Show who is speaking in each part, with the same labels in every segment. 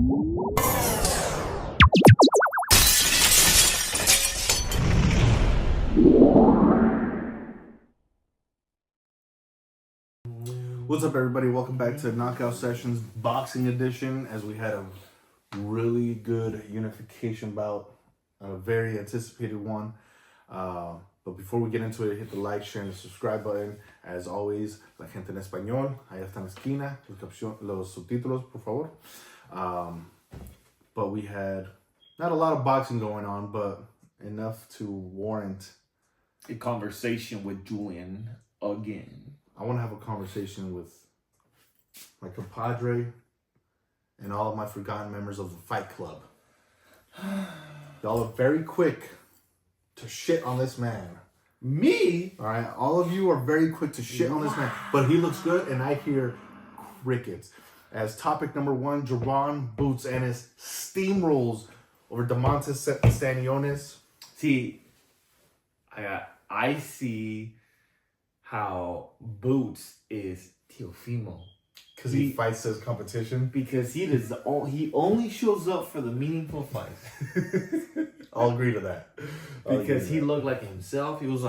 Speaker 1: What's up, everybody? Welcome back to Knockout Sessions Boxing Edition, as we had a really good unification bout, a very anticipated one. But before we get into it, hit the like, share, and the subscribe button. As always, la gente en español, allá está en la esquina, los subtítulos, por favor. But we had not a lot of boxing going on, but enough to warrant
Speaker 2: a conversation with Julian again.
Speaker 1: I want to have a conversation with my compadre and all of my forgotten members of the Fight Club. Y'all are very quick to shit on this man.
Speaker 2: Me?
Speaker 1: All right? All of you are very quick to shit on this man. But he looks good, and I hear crickets. As topic number one, Jaron Boots Ennis steamrolls over Demontis Stanionis.
Speaker 2: See, I see how Boots is Teofimo.
Speaker 1: Because he fights his competition.
Speaker 2: Because he only shows up for the meaningful fights.
Speaker 1: I'll agree to that.
Speaker 2: Because he looked like himself. He was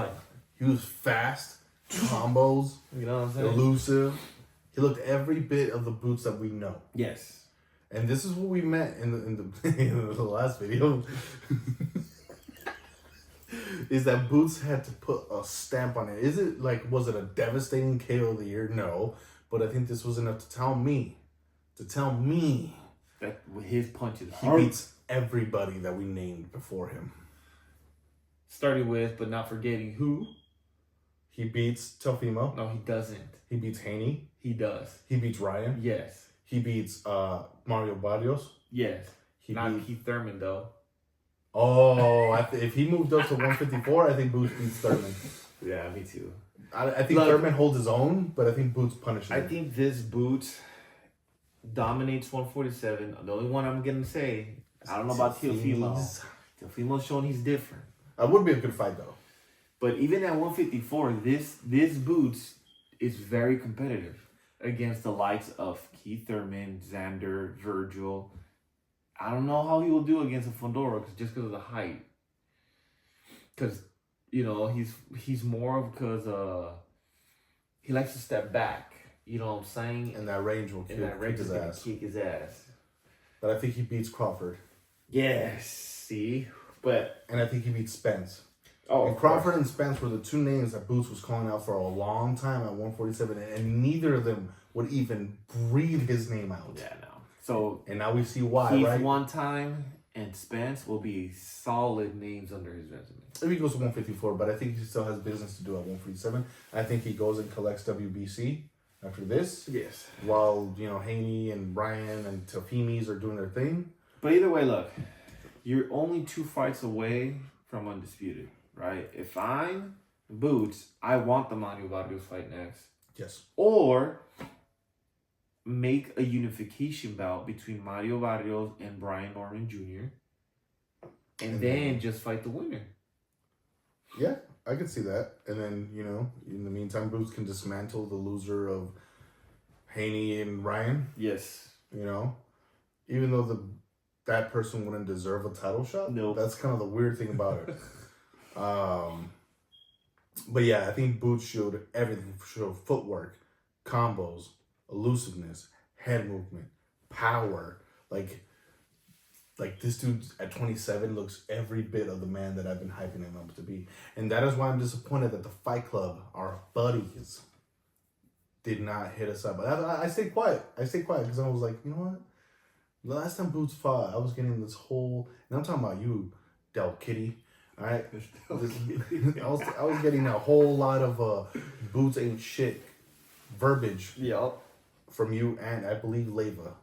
Speaker 1: fast, combos,
Speaker 2: you know what I'm saying?
Speaker 1: Elusive. He looked every bit of the Boots that we know.
Speaker 2: Yes.
Speaker 1: And this is what we meant in the last video. Is that Boots had to put a stamp on it. Was it a devastating KO of the year? No. But I think this was enough to tell me
Speaker 2: that with his punches,
Speaker 1: he beats everybody that we named before him.
Speaker 2: Starting with, but not forgetting who?
Speaker 1: He beats Teofimo.
Speaker 2: No, he doesn't.
Speaker 1: He beats Haney.
Speaker 2: He does.
Speaker 1: He beats Ryan.
Speaker 2: Yes.
Speaker 1: He beats Mario Barrios.
Speaker 2: Yes. Not Keith Thurman, though.
Speaker 1: Oh, if he moved up to 154, I think Boots beats Thurman.
Speaker 2: Yeah, me too.
Speaker 1: I think Thurman holds his own, but I think Boots punishes him.
Speaker 2: I think this Boots dominates 147. The only one I'm going to say, I don't know about Teofimo. Teofimo's showing he's different.
Speaker 1: That would be a good fight, though.
Speaker 2: But even at 154, this Boots is very competitive against the likes of Keith Thurman, Xander, Virgil. I don't know how he will do against a Fondora just because of the height. Because, you know, he's more of because he likes to step back. You know what I'm saying?
Speaker 1: And that range will kick his ass. But I think he beats Crawford.
Speaker 2: Yes, see?
Speaker 1: And I think he beats Spence.
Speaker 2: Oh,
Speaker 1: and Crawford and Spence were the two names that Boots was calling out for a long time at 147, and neither of them would even breathe his name out.
Speaker 2: Yeah, no. So
Speaker 1: and now we see why,
Speaker 2: Keith
Speaker 1: right?
Speaker 2: one time and Spence will be solid names under his resume.
Speaker 1: If he goes to 154, but I think he still has business to do at 147. I think he goes and collects WBC after this.
Speaker 2: Yes.
Speaker 1: While, you know, Haney and Brian and Teofimis are doing their thing.
Speaker 2: But either way, look, you're only 2 fights away from undisputed, right? If I'm Boots, I want the Manuel Barrios fight next.
Speaker 1: Yes.
Speaker 2: Or make a unification bout between Mario Barrios and Brian Norman Jr. And then just fight the winner.
Speaker 1: Yeah, I could see that. And then, you know, in the meantime, Boots can dismantle the loser of Haney and Ryan.
Speaker 2: Yes.
Speaker 1: You know, even though that person wouldn't deserve a title shot.
Speaker 2: No.
Speaker 1: That's kind of the weird thing about it. But yeah, I think Boots showed everything. Showed footwork, combos, elusiveness, head movement, power. Like this dude at 27 looks every bit of the man that I've been hyping him up to be. And that is why I'm disappointed that the Fight Club, our buddies, did not hit us up. But I stayed quiet. Because I was like, you know what? The last time Boots fought, I was getting this whole, and I'm talking about you, Del Kitty. All right? I was getting a whole lot of Boots ain't shit verbiage.
Speaker 2: Yep.
Speaker 1: From you and I believe Leyva.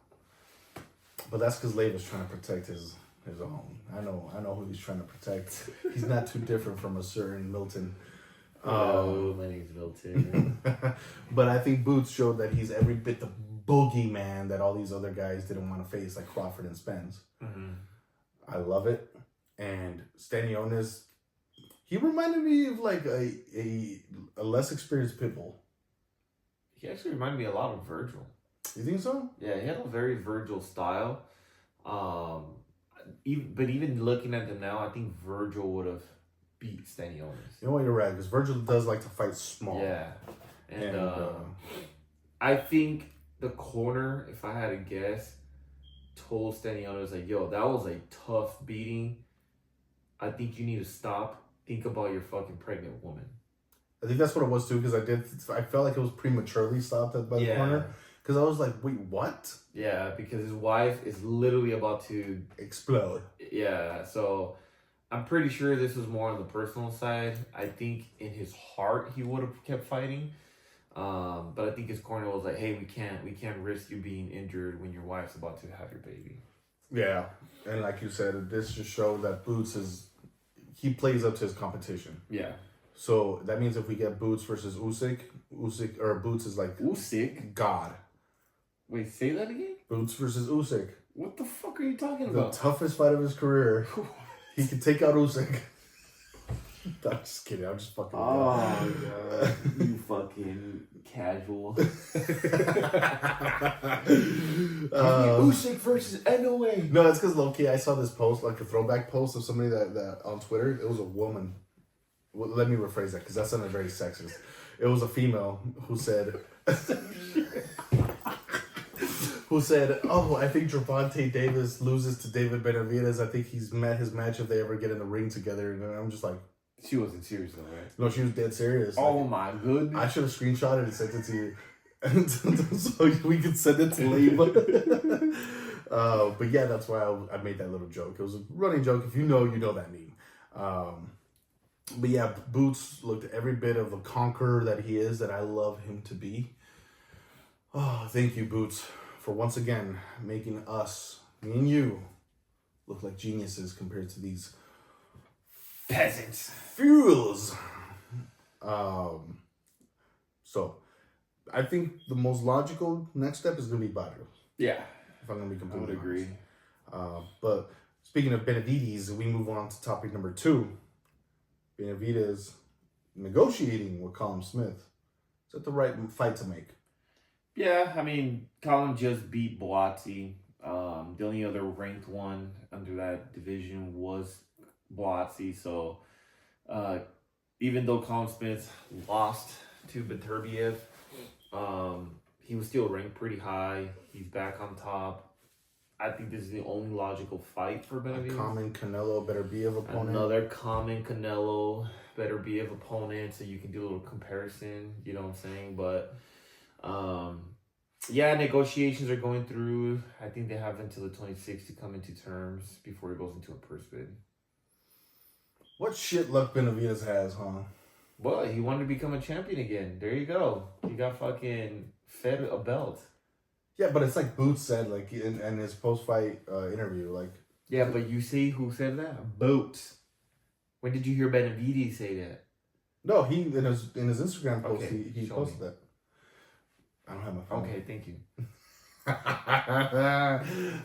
Speaker 1: But that's because Leyva's trying to protect his own. I know who he's trying to protect. He's not too different from a certain Milton.
Speaker 2: Oh, my name's Milton.
Speaker 1: But I think Boots showed that he's every bit the boogeyman that all these other guys didn't want to face, like Crawford and Spence.
Speaker 2: Mm-hmm.
Speaker 1: I love it. And Stanionis, he reminded me of like a less experienced Pitbull.
Speaker 2: He actually reminded me a lot of Virgil.
Speaker 1: You think so?
Speaker 2: Yeah, he had a very Virgil style. Even looking at them now, I think Virgil would have beat Stanionis.
Speaker 1: You know what, you're right, because Virgil does like to fight small.
Speaker 2: Yeah, and I think the corner, if I had to guess, told Stanionis like, "Yo, that was a tough beating. I think you need to stop. Think about your fucking pregnant woman."
Speaker 1: I think that's what it was too, because I felt like it was prematurely stopped by the corner. Because I was like, wait, what?
Speaker 2: Yeah, because his wife is literally about to
Speaker 1: explode.
Speaker 2: Yeah, so I'm pretty sure this was more on the personal side. I think in his heart he would have kept fighting. But I think his corner was like, hey, we can't risk you being injured when your wife's about to have your baby.
Speaker 1: Yeah. And like you said, this just showed that Boots he plays up to his competition.
Speaker 2: Yeah.
Speaker 1: So that means if we get Boots versus Usyk, or Boots is like
Speaker 2: Usyk?
Speaker 1: God.
Speaker 2: Wait, say that again?
Speaker 1: Boots versus Usyk.
Speaker 2: What the fuck are you talking about?
Speaker 1: The toughest fight of his career. He can take out Usyk. I'm just kidding. I'm just fucking.
Speaker 2: Oh, God. You fucking casual. Usyk versus NOA.
Speaker 1: No, it's because low-key I saw this post, like a throwback post of somebody that on Twitter. It was a woman. Well, let me rephrase that because that sounded very sexist. It was a female who said, "Oh, I think Gervonta Davis loses to David Benavidez. I think he's met his match if they ever get in the ring together." And I'm just like,
Speaker 2: she wasn't serious though, right?
Speaker 1: No, she was dead serious.
Speaker 2: Oh
Speaker 1: like,
Speaker 2: my goodness!
Speaker 1: I should have screenshotted and sent it to you, so we could send it to Lee. But yeah, that's why I made that little joke. It was a running joke. If you know that meme. But yeah, Boots looked every bit of a conqueror that he is, that I love him to be. Oh, thank you, Boots, for once again making us, me and you, look like geniuses compared to these
Speaker 2: peasants.
Speaker 1: Fools. So, I think the most logical next step is going to be Barrios.
Speaker 2: Yeah.
Speaker 1: If I'm going to be completely
Speaker 2: honest. Agree.
Speaker 1: But speaking of Benavidez, we move on to topic number 2. Benavidez negotiating with Colin Smith. Is that the right fight to make?
Speaker 2: Yeah, I mean, Colin just beat Boazzi. The only other ranked one under that division was Boazzi. So, even though Colin Smith lost to Beterbiev, he was still ranked pretty high. He's back on top. I think this is the only logical fight for Benavidez.
Speaker 1: A common Canelo Beterbiev opponent.
Speaker 2: Another common Canelo Beterbiev opponent, so you can do a little comparison. You know what I'm saying? But yeah, negotiations are going through. I think they have until the 26th to come into terms before it goes into a purse bid.
Speaker 1: What shit luck Benavidez has, huh?
Speaker 2: Well, he wanted to become a champion again. There you go. He got fucking fed a belt.
Speaker 1: Yeah, but it's like Boots said, like in his post-fight interview, like.
Speaker 2: Yeah, but you see who said that? Boots. When did you hear Benavidez say that?
Speaker 1: No, he in his Instagram post he posted
Speaker 2: me.
Speaker 1: that. I don't have my phone.
Speaker 2: Okay, thank you.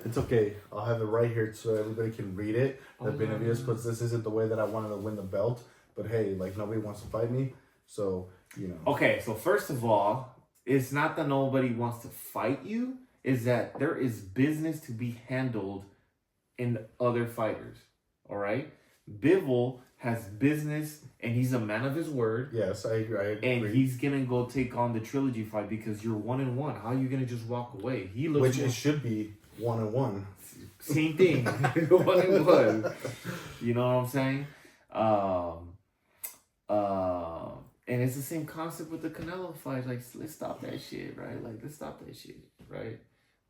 Speaker 1: It's okay. I'll have it right here so everybody can read it. That Benavidez puts, this isn't the way that I wanted to win the belt, but hey, like nobody wants to fight me, so you know.
Speaker 2: Okay, so first of all, it's not that nobody wants to fight you. Is that there is business to be handled in other fighters. All right, Bivol has business, and he's a man of his word.
Speaker 1: Yes, I agree.
Speaker 2: And he's gonna go take on the trilogy fight because you're 1-1. How are you gonna just walk away? He looks
Speaker 1: it should be 1-1.
Speaker 2: Same thing. 1-1. You know what I'm saying? And it's the same concept with the Canelo fight. Like, let's stop that shit, right? Like, let's stop that shit, right?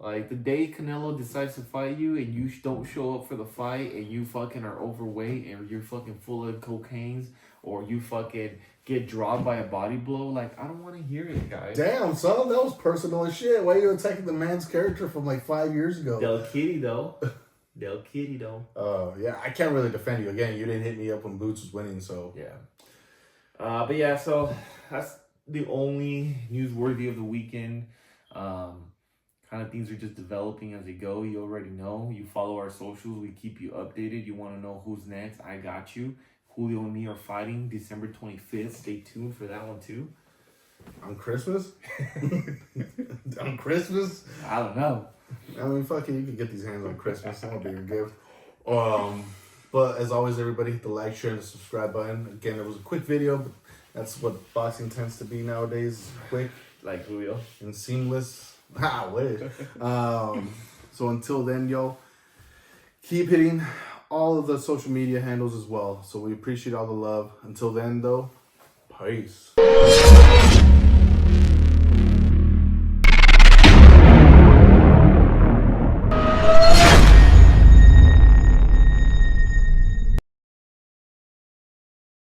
Speaker 2: Like, the day Canelo decides to fight you and you don't show up for the fight and you fucking are overweight and you're fucking full of cocaines or you fucking get dropped by a body blow, like, I don't want to hear it, guys.
Speaker 1: Damn, son, that was personal as shit. Why are you attacking the man's character from like 5 years ago?
Speaker 2: Del Kitty, though. Del Kitty, though.
Speaker 1: Yeah, I can't really defend you. Again, you didn't hit me up when Boots was winning, so.
Speaker 2: Yeah. But yeah, so that's the only newsworthy of the weekend. Kind of things are just developing as they go. You already know. You follow our socials. We keep you updated. You want to know who's next? I got you. Julio and me are fighting December 25th. Stay tuned for that one too.
Speaker 1: On Christmas? On Christmas?
Speaker 2: I don't know.
Speaker 1: I mean, fucking, you can get these hands on Christmas. That'll be your gift. But as always, everybody, hit the like, share, and the subscribe button. Again, it was a quick video, but that's what boxing tends to be nowadays. Quick.
Speaker 2: Like Julio.
Speaker 1: And seamless. I wish. So until then, yo, keep hitting all of the social media handles as well. So we appreciate all the love. Until then, though, peace.